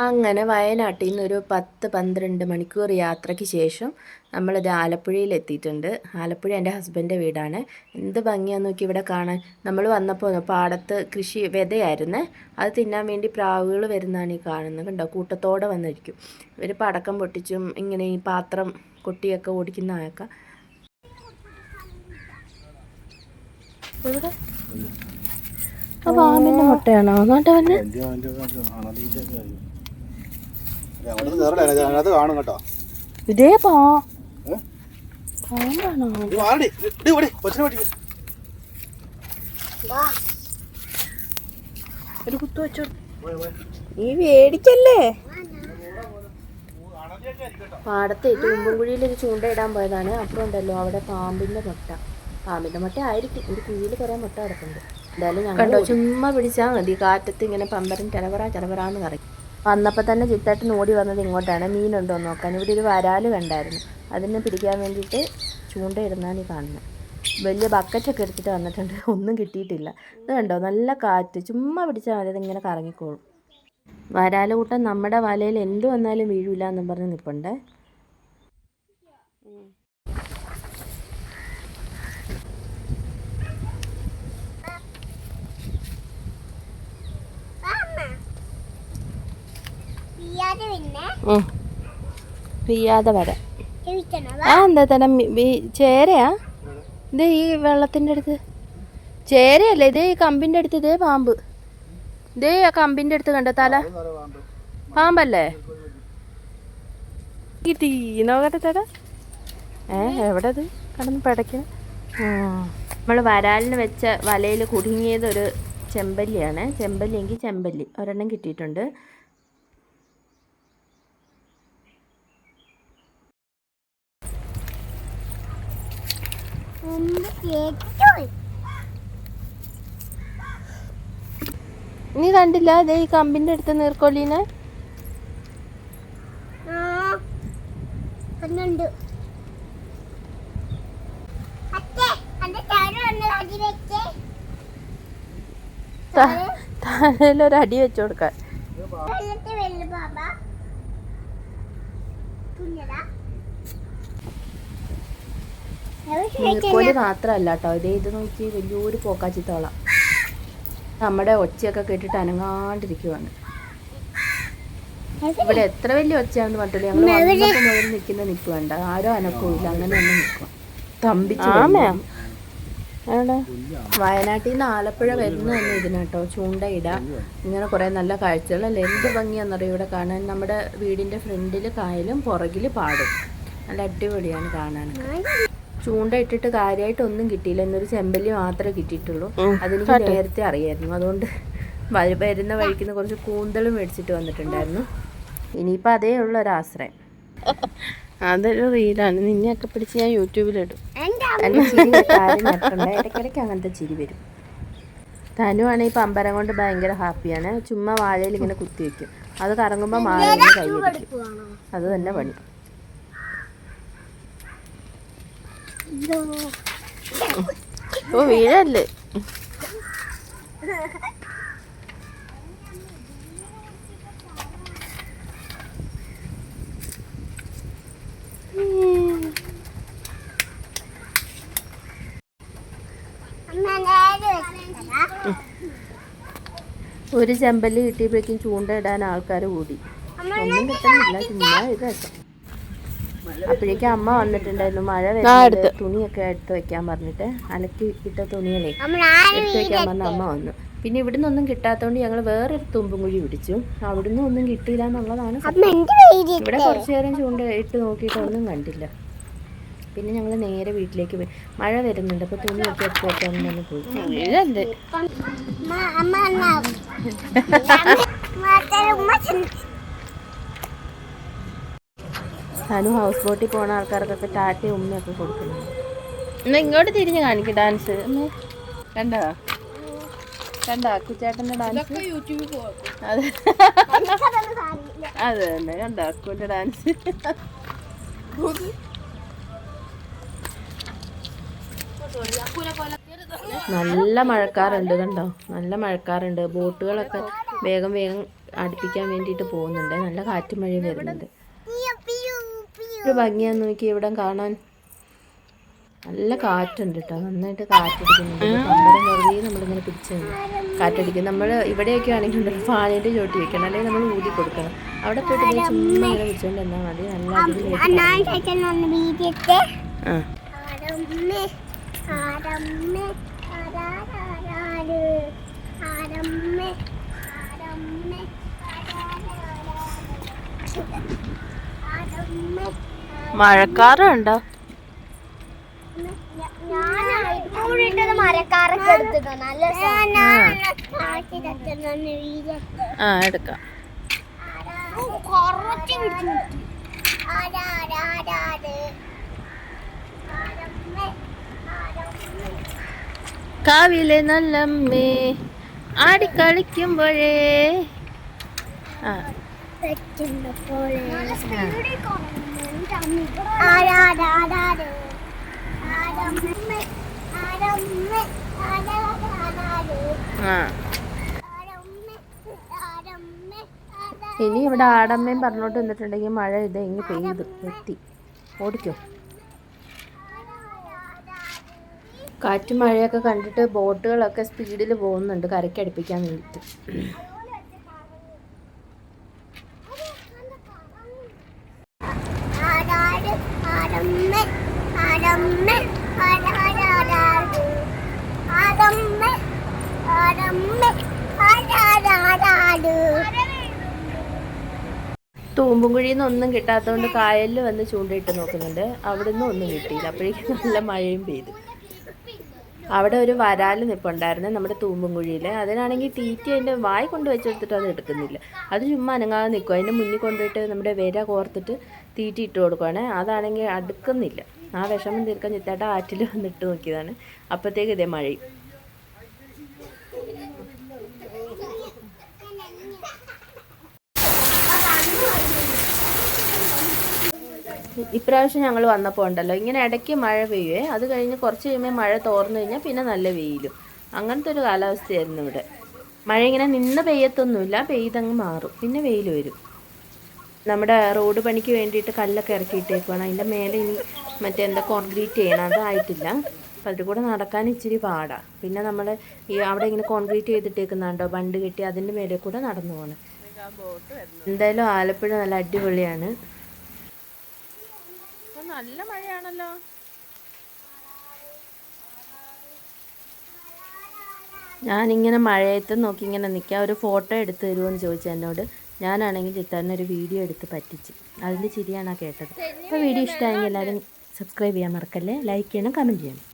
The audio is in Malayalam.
അങ്ങനെ വയനാട്ടിൽ നിന്ന് ഒരു 10-12 മണിക്കൂർ യാത്രയ്ക്ക് ശേഷം നമ്മളിത് ആലപ്പുഴയിൽ എത്തിയിട്ടുണ്ട്. ആലപ്പുഴ എൻ്റെ ഹസ്ബൻഡിൻ്റെ വീടാണ്. എന്ത് ഭംഗിയാന്ന് നോക്കി ഇവിടെ കാണാൻ. നമ്മൾ വന്നപ്പോൾ പാടത്ത് കൃഷി വിതയായിരുന്നേ, അത് തിന്നാൻ വേണ്ടി പ്രാവുകൾ വരുന്നതാണ് ഈ കാണുന്നത്. കണ്ടോ, കൂട്ടത്തോടെ വന്നിരിക്കും. ഇവർ പടക്കം പൊട്ടിച്ചും ഇങ്ങനെ ഈ പാത്രം കൊട്ടിയൊക്കെ ഓടിക്കുന്നതൊക്കെ. ആ പാമ്പിൻ്റെ മുട്ടയാണോ എന്നിട്ട് വന്നെ? ഇതേ പാമ്പാണോ? ഒരു കുത്തു വെച്ചോ, നീ വേടിക്കല്ലേ. പാടത്തെ തുമ്പുംകുഴിയിലൊരു ചൂണ്ടയിടാൻ പോയതാണ്. അപ്പോൾ ഉണ്ടല്ലോ അവിടെ പാമ്പിൻ്റെ മുട്ട ആയിരിക്കും. ഒരു കുഴിയിൽ കുറേ മുട്ട കിടക്കുന്നുണ്ട്. എന്തായാലും ഞങ്ങൾ ചുമ്മാ പിടിച്ചാൽ മതി, കാറ്റത്ത് ഇങ്ങനെ പമ്പരം ചലവറാന്ന് കറങ്ങി. വന്നപ്പോൾ തന്നെ ചിത്തേട്ടൻ ഓടി വന്നത് ഇങ്ങോട്ടാണ്, മീനുണ്ടോ നോക്കാൻ. ഇവിടെ ഒരു വരാല് കണ്ടായിരുന്നു, അതിനെ പിടിക്കാൻ വേണ്ടിയിട്ട് ചൂണ്ടയിടുന്നതാണ് ഈ കാണുന്നത്. വലിയ ബക്കറ്റൊക്കെ എടുത്തിട്ട് വന്നിട്ടുണ്ട്, ഒന്നും കിട്ടിയിട്ടില്ല. ഇത് കണ്ടോ, നല്ല കാറ്റ്, ചുമ്മാ പിടിച്ചാൽ മതി, അതിങ്ങനെ കറങ്ങിക്കോളും. വരാല് കൂട്ടം നമ്മുടെ വലയിൽ എന്ത് വന്നാലും വീഴില്ല എന്നും പറഞ്ഞ് നിൽപ്പുണ്ട്. പിയ്യാതെ വരാം. ആ എന്താ തന്നെ ചേരയാ ഇത്? ഈ വെള്ളത്തിൻ്റെ അടുത്ത് ചേരയല്ലേ ഇതേ? ഈ കമ്പിൻ്റെ അടുത്ത് ഇതേ പാമ്പ്, ഇതേ ആ കമ്പിൻ്റെ അടുത്ത് കണ്ടോ തല പാമ്പല്ലേ? തീ നോക്കട്ടെ തല. എവിടെ അത് കടന്ന് പിടയ്ക്കണം? നമ്മൾ വരാലിന് വെച്ച വലയിൽ കുടുങ്ങിയതൊരു ചെമ്പല്ലിയാണ്. ചെമ്പല്ലിയെങ്കിൽ ചെമ്പല്ലി ഒരെണ്ണം കിട്ടിയിട്ടുണ്ട്. നീ കണ്ടില്ല അതേ ഈ കമ്പിന്റെ അടുത്ത് നീർക്കോലീനെ? തലയിലൊരടി വെച്ചു കൊടുക്കാൻ. നീർക്കോലി മാത്രമല്ല കേട്ടോ, ഇത് നോക്കി വലിയൊരു പോക്കാച്ചിത്തോള. നമ്മുടെ ഒച്ചയൊക്കെ കേട്ടിട്ട് അനങ്ങാണ്ടിരിക്കുവാണ്. ഇവിടെ എത്ര വലിയ ഒച്ചയാണെന്ന് പറഞ്ഞില്ല, ഞങ്ങൾ വന്നപ്പോൾ മുതൽ നിൽക്കുന്ന നിൽക്കുക വേണ്ട, ആരോ അനക്കമില്ല, അങ്ങനെ തന്നെ നിൽക്കുക. തമ്പിച്ചു വയനാട്ടിൽ നിന്ന് ആലപ്പുഴ വരുന്ന തന്നെ ഇതിനാട്ടോ, ചൂണ്ടയിടാം. ഇങ്ങനെ കുറേ നല്ല കാഴ്ചകളല്ലേ, എന്ത് ഭംഗിയാണെന്നറിയാം ഇവിടെ കാണാൻ. നമ്മുടെ വീടിൻ്റെ ഫ്രണ്ടിൽ കായലും പുറകിൽ പാടും, നല്ല അടിപൊളിയാണ് കാണാൻ. ചൂണ്ട ഇട്ടിട്ട് കാര്യമായിട്ടൊന്നും കിട്ടിയില്ല, എന്നൊരു ചെമ്പല്ലി മാത്രമേ കിട്ടിയിട്ടുള്ളൂ. അതെനിക്ക് നേരത്തെ അറിയായിരുന്നു, അതുകൊണ്ട് വരുന്ന വഴിക്കുന്ന കുറച്ച് കൂന്തലും മേടിച്ചിട്ട് വന്നിട്ടുണ്ടായിരുന്നു. ഇനിയിപ്പോൾ അതേ ഉള്ള ഒരാശ്രയം. അതൊരു റീലാണ്, നിന്നെയൊക്കെ പിടിച്ച് ഞാൻ യൂട്യൂബിലിടും. എൻ്റെ ചിരി ഞെട്ടുണ്ട്, ഇടയ്ക്കിടയ്ക്ക് അങ്ങനത്തെ ചിരി വരും. തനുവാണെങ്കിൽ ഇപ്പം അമ്പരം കൊണ്ട് ഭയങ്കര ഹാപ്പിയാണ്. ചുമ്മാ വാഴയിൽ ഇങ്ങനെ കുത്തി വയ്ക്കും, അത് കറങ്ങുമ്പോൾ വാഴ കൈ വയ്ക്കും, അത് തന്നെ പണി. ഓ വീഴല്ലേ. ഒരു ചെമ്പല്ലി കിട്ടിയപ്പോഴേക്കും ചൂണ്ട ഇടാൻ ആൾക്കാർ കൂടി. ഒന്നും കിട്ടുന്നില്ല, ചുമ്മാ ഇത് വെക്കാം. അപ്പോഴേക്കും അമ്മ വന്നിട്ടുണ്ടായിരുന്നു. മഴ വരുന്നത് തുണിയൊക്കെ എടുത്ത് വെക്കാൻ പറഞ്ഞിട്ട്, അലക്കി ഇട്ട തുണികളെ എടുത്ത് വെക്കാൻ പറഞ്ഞ അമ്മ വന്നു. പിന്നെ ഇവിടുന്ന് ഒന്നും കിട്ടാത്തതുകൊണ്ട് ഞങ്ങൾ വേറൊരു തുമ്പുംകുഴി പിടിച്ചു. അവിടുന്ന് ഒന്നും കിട്ടിയില്ല എന്നുള്ളതാണ്. ഇവിടെ കുറച്ചു നേരം ചൂണ്ട ഇട്ട് നോക്കിയിട്ട് ഒന്നും കണ്ടില്ല. പിന്നെ ഞങ്ങൾ നേരെ വീട്ടിലേക്ക് പോയി. മഴ വരുന്നുണ്ട്, അപ്പോൾ തുണിയൊക്കെ എടുത്ത് വെക്കാൻ തന്നെ പോയി. അനു ഹൗസ് ബോട്ടിൽ പോകുന്ന ആൾക്കാർക്കൊക്കെ ടാറ്റയും ഉമ്മയൊക്കെ കൊടുക്കുന്നുണ്ട്. എന്നാൽ ഇങ്ങോട്ട് തിരിഞ്ഞ് കാണിക്കും ഡാൻസ്. കണ്ടോ അക്കുച്ചേട്ടൻ്റെ ഡാൻസ്? അത് തന്നെ കണ്ടോ അക്കുവിൻ്റെ ഡാൻസ്. നല്ല മഴക്കാറുണ്ട്, കണ്ടോ, നല്ല മഴക്കാറുണ്ട്. ബോട്ടുകളൊക്കെ വേഗം അടുപ്പിക്കാൻ വേണ്ടിയിട്ട് പോകുന്നുണ്ട്. നല്ല കാറ്റും മഴയും വരുന്നുണ്ട്. ഒരു ഭംഗിയാന്ന് നോക്കി ഇവിടെ കാണാൻ. നല്ല കാറ്റുണ്ട് കേട്ടോ, നന്നായിട്ട് കാറ്റടിക്കുന്നുണ്ട്. പമ്പരം വെറുതെ നമ്മളിങ്ങനെ പിടിച്ചു കാറ്റടിക്കും. നമ്മൾ ഇവിടെയൊക്കെ ആണെങ്കിൽ ഫാനിൻ്റെ ചോട്ടി വെക്കണം, അല്ലെങ്കിൽ നമ്മൾ ഊതി കൊടുക്കണം. അവിടെ പോയിട്ട് ചുമ്മാ ഇങ്ങനെ പിടിച്ചുകൊണ്ട് എന്നാൽ മതി. നല്ല അടിപൊളിയായിട്ട്. മഴക്കാറുണ്ടോ? മരക്കാരൊക്കെ എടുത്തിട്ടോ നല്ല എടുക്കാം. കാവിലെ നല്ലമ്മേ ആടിക്കളിക്കുമ്പോഴേ ഇനി ഇവിടെ ആടമ്മയും പറഞ്ഞോട്ട് നിന്നിട്ടുണ്ടെങ്കിൽ മഴ ഇത് ഇങ്ങ് പെയ്ത് എത്തി ഓടിക്കോ. കാറ്റും മഴയൊക്കെ കണ്ടിട്ട് ബോട്ടുകളൊക്കെ സ്പീഡിൽ പോകുന്നുണ്ട് കരയ്ക്കടുപ്പിക്കാൻ വേണ്ടിയിട്ട്. തൂമ്പുംകുഴിയിൽ നിന്ന് ഒന്നും കിട്ടാത്തതുകൊണ്ട് കായലിൽ വന്ന് ചൂണ്ടയിട്ട് നോക്കുന്നുണ്ട്. അവിടെ നിന്ന് ഒന്നും കിട്ടിയില്ല. അപ്പോഴേക്കും നല്ല മഴയും പെയ്തു. അവിടെ ഒരു വരാൽ നിൽപ്പുണ്ടായിരുന്നു നമ്മുടെ തൂമ്പുംകുഴിയിൽ. അതിനാണെങ്കിൽ തീറ്റി അതിൻ്റെ വായി കൊണ്ട് വെച്ചെടുത്തിട്ട് അത് എടുക്കുന്നില്ല. അത് ചുമ്മാ അനങ്ങാതെ നിൽക്കും. അതിൻ്റെ മുന്നിൽ കൊണ്ടുപോയിട്ട് നമ്മുടെ വിര കോർത്തിട്ട് തീറ്റി ഇട്ട് കൊടുക്കുവാണ്. അതാണെങ്കിൽ അടുക്കുന്നില്ല. ആ വിഷമം തീർക്കാൻ ചിത്താട്ട ആറ്റിൽ വന്നിട്ട് നോക്കിയതാണ്. അപ്പോഴത്തേക്ക് ഇതേ മഴയും. ഇപ്രാവശ്യം ഞങ്ങൾ വന്നപ്പോൾ ഉണ്ടല്ലോ ഇങ്ങനെ ഇടയ്ക്ക് മഴ പെയ്യുവേ, അത് കഴിഞ്ഞ് കുറച്ച് കഴിയുമ്പോൾ മഴ തോർന്നു കഴിഞ്ഞാൽ പിന്നെ നല്ല വെയിലും. അങ്ങനത്തെ ഒരു കാലാവസ്ഥയായിരുന്നു ഇവിടെ. മഴ ഇങ്ങനെ നിന്ന് പെയ്യത്തൊന്നുമില്ല, പെയ്തങ്ങ് മാറും, പിന്നെ വെയിൽ വരും. നമ്മുടെ റോഡ് പണിക്ക് വേണ്ടിയിട്ട് കല്ലൊക്കെ ഇറക്കിയിട്ടേക്കുവാണ്. അതിൻ്റെ മേലെ ഇനി എന്താ കോൺക്രീറ്റ് ചെയ്യണം, അതായിട്ടില്ല. അപ്പം അതിൽ കൂടെ നടക്കാൻ ഇച്ചിരി പാടാണ്. പിന്നെ നമ്മൾ ഈ അവിടെ ഇങ്ങനെ കോൺക്രീറ്റ് ചെയ്തിട്ടേക്കുന്നുണ്ടോ ബണ്ട് കെട്ടി, അതിൻ്റെ മേലെ കൂടെ നടന്നു പോകണം. എന്തായാലും ആലപ്പുഴ നല്ല അടിപൊളിയാണ്. നല്ല മഴയാണല്ലോ. ഞാനിങ്ങനെ മഴയത്ത് നോക്കി ഇങ്ങനെ നിൽക്കാം. ഒരു ഫോട്ടോ എടുത്ത് തരുമോയെന്ന് ചോദിച്ചു എന്നോട്. ഞാനാണെങ്കിൽ ചിത്താനൊരു വീഡിയോ എടുത്ത് പറ്റിച്ച്. അതിൻ്റെ ചിരിയാണ് കേട്ടത്. അപ്പോൾ വീഡിയോ ഇഷ്ടമായെങ്കിൽ എല്ലാവരും സബ്സ്ക്രൈബ് ചെയ്യാൻ മറക്കല്ലേ, ലൈക്ക് ചെയ്യണം, കമൻറ്റ് ചെയ്യണം.